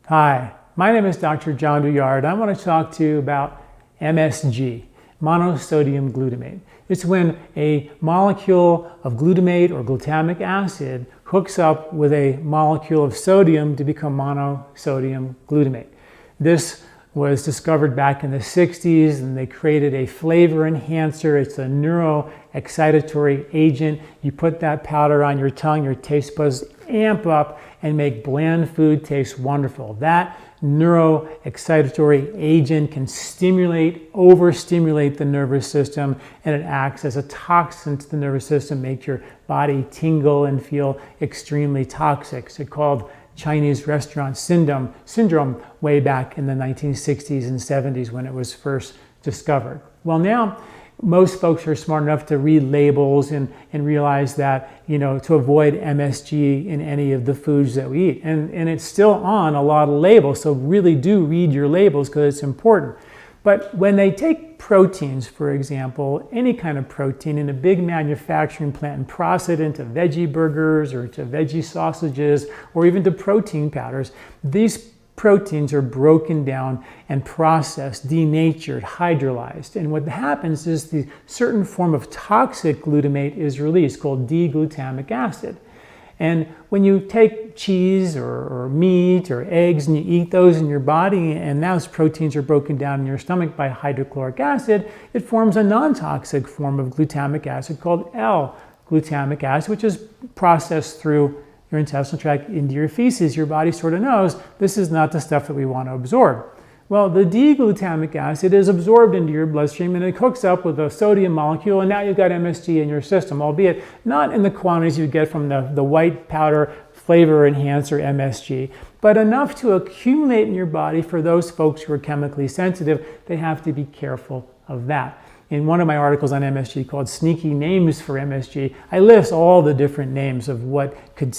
Hi, my name is Dr. John Douillard. I want to talk to you about MSG, monosodium glutamate. It's when a molecule of glutamate or glutamic acid hooks up with a molecule of sodium to become monosodium glutamate. This was discovered back in the 60s, and they created a flavor enhancer. It's a neuroexcitatory agent. You put that powder on your tongue, your taste buds amp up and make bland food taste wonderful. That neuroexcitatory agent can overstimulate the nervous system, and it acts as a toxin to the nervous system, make your body tingle and feel extremely toxic. It's called Chinese restaurant syndrome way back in the 1960s and 70s when it was first discovered. Well, now most folks are smart enough to read labels and realize that, to avoid MSG in any of the foods that we eat. And it's still on a lot of labels, so really do read your labels because it's important. But when they take proteins, for example, any kind of protein in a big manufacturing plant and process it into veggie burgers or to veggie sausages or even to protein powders, these proteins are broken down and processed, denatured, hydrolyzed. And what happens is the certain form of toxic glutamate is released called D-glutamic acid. And when you take cheese or meat or eggs and you eat those in your body, and those proteins are broken down in your stomach by hydrochloric acid, it forms a non-toxic form of glutamic acid called L-glutamic acid, which is processed through your intestinal tract into your feces. Your body sort of knows this is not the stuff that we want to absorb. Well, the D-glutamic acid is absorbed into your bloodstream and it hooks up with a sodium molecule, and now you've got MSG in your system, albeit not in the quantities you get from the white powder flavor enhancer MSG, but enough to accumulate in your body. For those folks who are chemically sensitive, they have to be careful of that. In one of my articles on MSG called Sneaky Names for MSG, I list all the different names of what could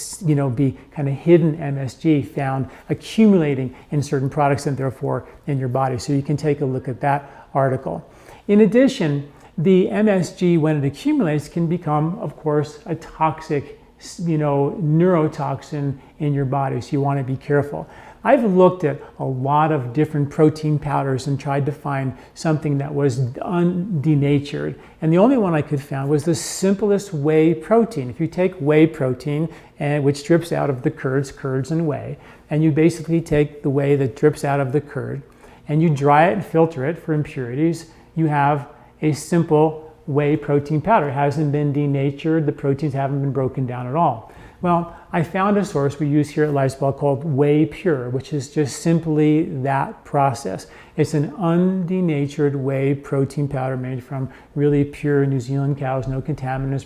be kind of hidden MSG found accumulating in certain products and therefore in your body. So you can take a look at that article. In addition, the MSG, when it accumulates, can become, of course, a toxic neurotoxin in your body. So you want to be careful. I've looked at a lot of different protein powders and tried to find something that was denatured. And the only one I could find was the simplest whey protein. If you take whey protein, which drips out of the curds and whey, and you basically take the whey that drips out of the curd, and you dry it and filter it for impurities, you have a simple whey protein powder. It hasn't been denatured, the proteins haven't been broken down at all. Well, I found a source we use here at LifeSpa called Whey Pure, which is just simply that process. It's an undenatured whey protein powder made from really pure New Zealand cows, no contaminants,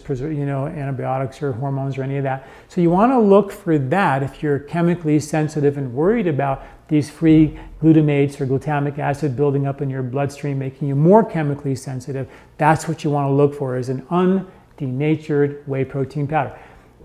antibiotics or hormones or any of that. So you want to look for that if you're chemically sensitive and worried about these free glutamates or glutamic acid building up in your bloodstream, making you more chemically sensitive. That's what you want to look for, is an undenatured whey protein powder.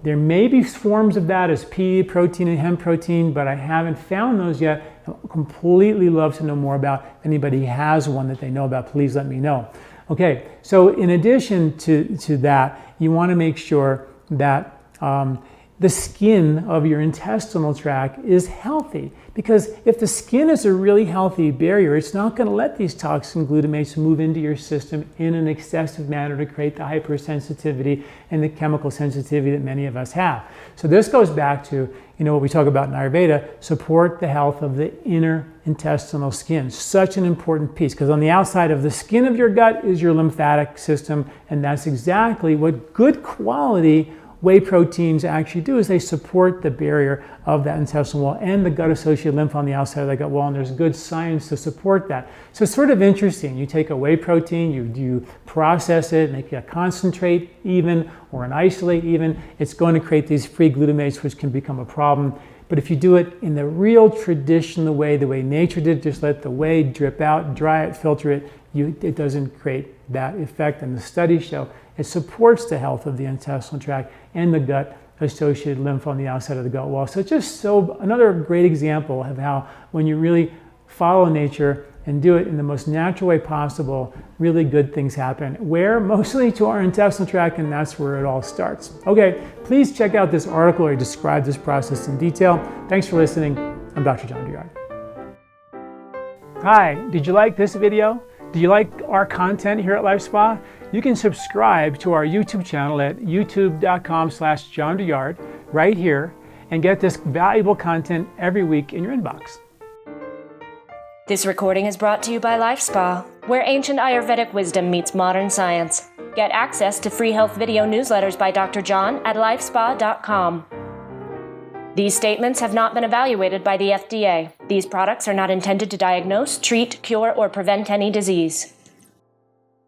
There may be forms of that as pea protein and hemp protein, but I haven't found those yet. I completely love to know more about. If anybody has one that they know about, please let me know. Okay, so in addition to that, you want to make sure that the skin of your intestinal tract is healthy, because if the skin is a really healthy barrier, it's not going to let these toxin glutamates move into your system in an excessive manner to create the hypersensitivity and the chemical sensitivity that many of us have. So this goes back to what we talk about in Ayurveda: support the health of the inner intestinal skin. Such an important piece, because on the outside of the skin of your gut is your lymphatic system, and that's exactly what good quality whey proteins actually do, is they support the barrier of that intestinal wall and the gut-associated lymph on the outside of the gut wall, and there's good science to support that. So it's sort of interesting. You take a whey protein, you process it, make it a concentrate even, or an isolate even, it's going to create these free glutamates, which can become a problem. But if you do it in the real traditional way, the way nature did, just let the whey drip out, dry it, filter it, it doesn't create that effect. And the studies show it supports the health of the intestinal tract and the gut-associated lymph on the outside of the gut wall. So another great example of how when you really follow nature and do it in the most natural way possible, really good things happen. Where? Mostly to our intestinal tract, and that's where it all starts. Okay, please check out this article where I describe this process in detail. Thanks for listening. I'm Dr. John Douillard. Hi, did you like this video? Do you like our content here at LifeSpa? You can subscribe to our YouTube channel at youtube.com/John Douillard right here and get this valuable content every week in your inbox. This recording is brought to you by LifeSpa, where ancient Ayurvedic wisdom meets modern science. Get access to free health video newsletters by Dr. John at lifespa.com. These statements have not been evaluated by the FDA. These products are not intended to diagnose, treat, cure, or prevent any disease.